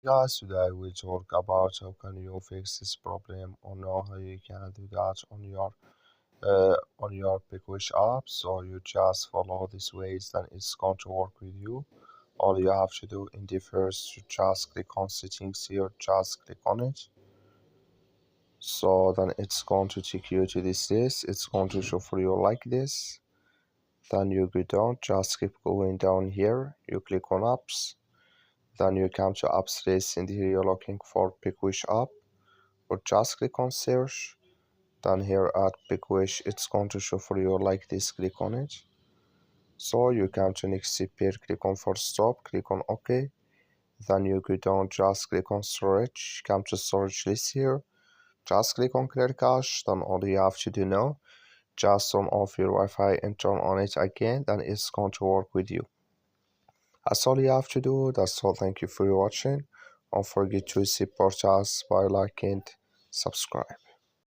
Guys, today we talk about how can you fix this problem or know how you can do that on your PicWish app. So you just follow these ways, then it's going to work with you. All you have to do in the first, you just click on settings here, just click on it. So then it's going to take you to this list. It's going to show for you like this. Then you go down, just keep going down here. You click on apps. Then you come to apps list and here you're looking for PicWish app. Or just click on search. Then here at PicWish it's going to show for you like this, click on it. So you come to next step here, click on for stop, click on OK. Then you go down, just click on storage, come to storage list here, just click on clear cache. Then all you have to do now, just turn off your Wi-Fi and turn on it again, then it's going to work with you. That's all you have to do. That's all. Thank you for watching. Don't forget to support us by liking and subscribe.